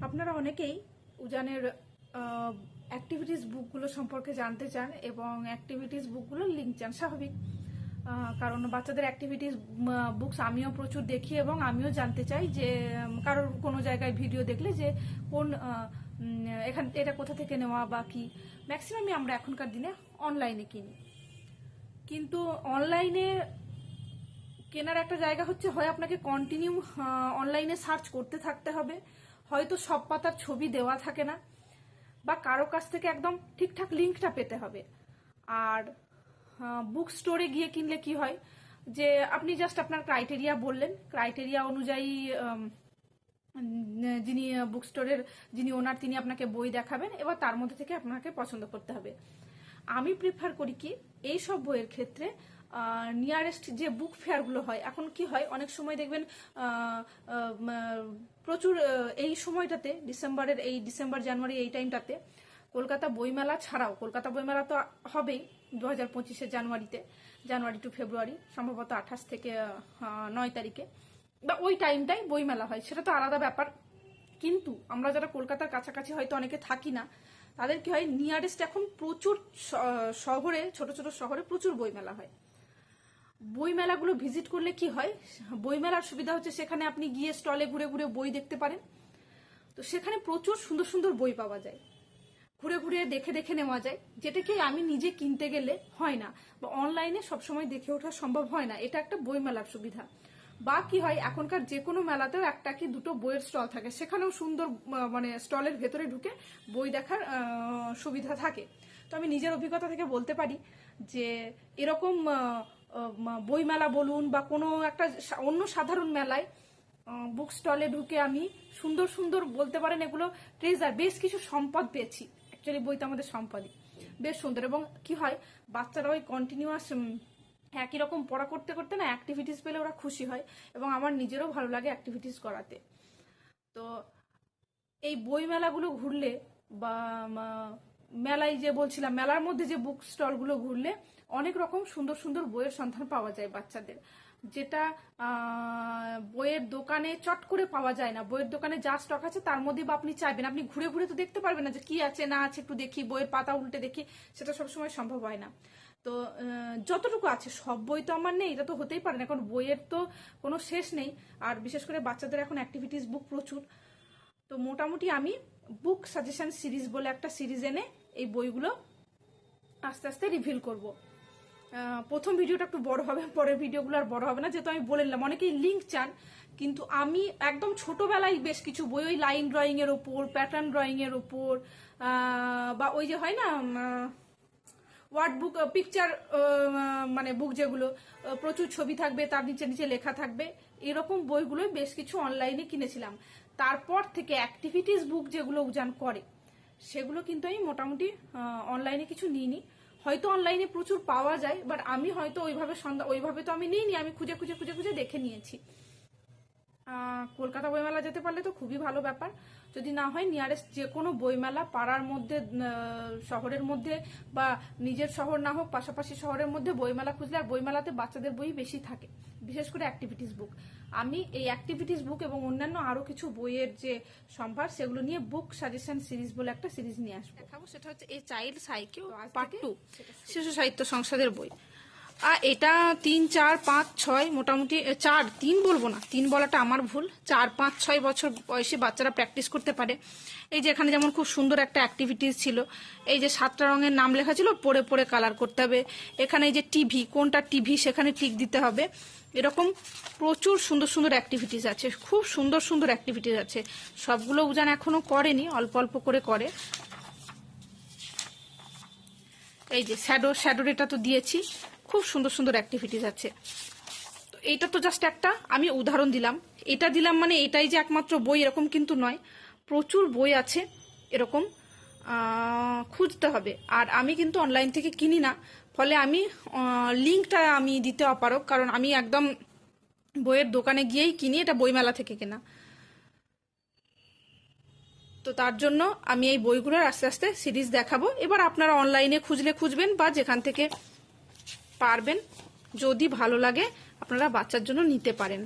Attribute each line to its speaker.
Speaker 1: আপনারা অনেকেই উজানের অ্যাক্টিভিটিস বুকগুলো সম্পর্কে জানতে চান এবং অ্যাক্টিভিটিস বুকগুলোর লিঙ্ক চান। স্বাভাবিক, কারণ বাচ্চাদের অ্যাক্টিভিটিস বুকস আমিও প্রচুর দেখি এবং আমিও জানতে চাই যে কারোর কোনো জায়গায় ভিডিও দেখলে যে কোন এখান এটা কোথা থেকে নেওয়া বা কি। ম্যাক্সিমামই আমরা এখনকার দিনে অনলাইনে কিনি, কিন্তু অনলাইনে কেনার একটা জায়গা হচ্ছে হয় আপনাকে কন্টিনিউ অনলাইনে সার্চ করতে থাকতে হবে, হয়তো সব পাতার ছবি দেওয়া থাকে না, বা কারো কাছ থেকে একদম ঠিকঠাক লিঙ্কটা পেতে হবে। আর বুক স্টোরে গিয়ে কিনলে কি হয় যে আপনি জাস্ট আপনার ক্রাইটেরিয়া বললেন, ক্রাইটেরিয়া অনুযায়ী যিনি বুক স্টোরের যিনি ওনার তিনি আপনাকে বই দেখাবেন, এবার তার মধ্যে থেকে আপনাকে পছন্দ করতে হবে। আমি প্রিফার করি কি এই সব বইয়ের ক্ষেত্রে নিয়ারেস্ট যে বুক ফেয়ারগুলো হয়, এখন কি হয় অনেক সময় দেখবেন প্রচুর এই সময়টাতে ডিসেম্বর জানুয়ারি এই টাইমটাতে কলকাতা বইমেলা ছাড়াও, কলকাতা বইমেলা তো হবেই 2025 জানুয়ারি টু ফেব্রুয়ারি, সম্ভবত 28 থেকে 9 তারিখে বা ওই টাইমটাই বইমেলা হয়, সেটা তো আলাদা ব্যাপার। কিন্তু আমরা যারা কলকাতার কাছাকাছি হয়তো অনেকে থাকি না, তাদের কি হয় নিয়ারেস্ট এখন প্রচুর শহরে, ছোট ছোট শহরে প্রচুর বইমেলা হয়। বইমেলাগুলো ভিজিট করলে কি হয়, বইমেলার সুবিধা হচ্ছে সেখানে আপনি গিয়ে স্টলে ঘুরে ঘুরে বই দেখতে পারেন। তো সেখানে প্রচুর সুন্দর সুন্দর বই পাওয়া যায়, ঘুরে ঘুরে দেখে দেখে নেওয়া যায়, যেটাকে আমি নিজে কিনতে গেলে হয় না, বা অনলাইনে সবসময় দেখে ওঠা সম্ভব হয় না। এটা একটা বইমেলার সুবিধা। বা কি হয় এখনকার যে কোনো মেলাতেও একটা কি দুটো বইয়ের স্টল থাকে, সেখানেও সুন্দর মানে স্টলের ভেতরে ঢুকে বই দেখার সুবিধা থাকে। তো আমি নিজের অভিজ্ঞতা থেকে বলতে পারি যে এরকম বইমেলা বলুন বা কোনো একটা অন্য সাধারণ মেলায় বুক স্টলে ঢুকে আমি সুন্দর সুন্দর, বলতে পারেন এগুলো ট্রেজার, বেশ কিছু সম্পদ পেয়েছি। অ্যাকচুয়ালি বই তো আমাদের সম্পদই, বেশ সুন্দর। এবং কি হয় বাচ্চারা ওই কন্টিনিউয়াস একই রকম পড়া করতে করতে না অ্যাক্টিভিটিস পেলে ওরা খুশি হয়, এবং আমার নিজেরও ভালো লাগে অ্যাক্টিভিটিস করাতে। তো এই বই মেলাগুলো ঘুরলে বা মেলায় যে বলছিলাম, মেলার মধ্যে যে বুক স্টলগুলো ঘুরলে অনেক রকম সুন্দর সুন্দর বইয়ের সন্ধান পাওয়া যায় বাচ্চাদের, যেটা বইয়ের দোকানে চট করে পাওয়া যায় না। বইয়ের দোকানে যা স্টক আছে তার মধ্যে বা আপনি চাইবেন, আপনি ঘুরে ঘুরে তো দেখতে পারবেন না যে কি আছে না আছে, একটু দেখি বইয়ের পাতা উল্টে দেখি, সেটা সবসময় সম্ভব হয় না। তো যতটুকু আছে, সব বই তো আমার নেই, এটা তো হতেই পারে না, কারণ বইয়ের তো কোনো শেষ নেই। আর বিশেষ করে বাচ্চাদের এখন অ্যাক্টিভিটিস বুক প্রচুর। তো মোটামুটি আমি বুক সাজেশন সিরিজ বলে একটা সিরিজ এনে এই বইগুলো আস্তে আস্তে রিভিল করব। প্রথম ভিডিওটা একটু বড় হবে, পরের ভিডিওগুলো আর বড় হবে না, যেহেতু আমি বলে নিলাম অনেকেই লিঙ্ক চান। কিন্তু আমি একদম ছোটবেলায় বেশ কিছু বই, ওই লাইন ড্রয়িং এর ওপর, প্যাটার্ন ড্রয়িং এর ওপর, বা ওই যে হয় না ওয়ার্ড বুক, পিকচার মানে বুক, যেগুলো প্রচুর ছবি থাকবে, তার নিচে নিচে লেখা থাকবে, এরকম বইগুলো বেশ কিছু অনলাইনে কিনেছিলাম। তারপর থেকে অ্যাক্টিভিটিস বুক যেগুলো উজান করে, সেগুলো কিন্তু আমি মোটামুটি অনলাইনে কিছু নিইনি। হয়তো অনলাইনে প্রচুর পাওয়া যায়, বাট আমি হয়তো ওইভাবে তো আমি নিইনি, আমি খুঁজে খুঁজে খুঁজে খুঁজে দেখে নিয়েছি। কলকাতা বইমেলা যেতে পারলে তো খুবই ভালো ব্যাপার, যদি না হয় নিয়ারেস্ট যে কোনো বইমেলা পাড়ার মধ্যে, শহরের মধ্যে, বা নিজের শহর না হোক পাশাপাশি শহরের মধ্যে বইমেলা খুঁজলে, আর বইমেলাতে বাচ্চাদের বই বেশি থাকে, বিশেষ করে অ্যাক্টিভিটিস বুক। আমি এই অ্যাক্টিভিটিস বুক এবং অন্যান্য আরো কিছু বইয়ের যে সম্ভার, সেগুলো নিয়ে বুক সাজেশন সিরিজ বলে একটা সিরিজ নিয়ে আসবো, দেখাবো। সেটা হচ্ছে এই চাইল্ড সাইকিউ পার্ট 2, শিশু সাহিত্য সংসদের বই। আর এটা 3, 4, 5, 6 মোটামুটি 4, 3 বলবো না, 3 বলাটা আমার ভুল, 4, 5, 6 বছর বয়সী বাচ্চারা প্র্যাকটিস করতে পারে। এই যে এখানে যেমন খুব সুন্দর একটা অ্যাক্টিভিটিস ছিল, এই যে 7টা রঙের নাম লেখা ছিল, পড়ে পড়ে কালার করতে হবে। এখানে এই যে টিভি, কোনটা টিভি সেখানে টিক দিতে হবে। এরকম প্রচুর সুন্দর সুন্দর অ্যাক্টিভিটিস আছে, খুব সুন্দর সুন্দর অ্যাক্টিভিটিস আছে। সবগুলো উজান এখনো করেনি, অল্প অল্প করে করে। এই যে শ্যাডোর এটা তো দিয়েছি, খুব সুন্দর সুন্দর অ্যাক্টিভিটিস আছে। তো এইটা তো জাস্ট একটা আমি উদাহরণ দিলাম, এটা দিলাম মানে এটাই যে একমাত্র বই এরকম কিন্তু নয়, প্রচুর বই আছে এরকম, খুঁজতে হবে। আর আমি কিন্তু অনলাইন থেকে কিনি না, ফলে আমি লিঙ্কটা আমি দিতে অপারগ, কারণ আমি একদম বইয়ের দোকানে গিয়েই কিনি, এটা বইমেলা থেকে কেনা। তো তার জন্য আমি এই বইগুলোর আস্তে আস্তে সিরিজ দেখাবো। এবার আপনারা অনলাইনে খুঁজলে খুঁজবেন, বা যেখান থেকে পারবেন, যদি ভালো লাগে আপনারা বাচ্চার জন্য নিতে পারেন।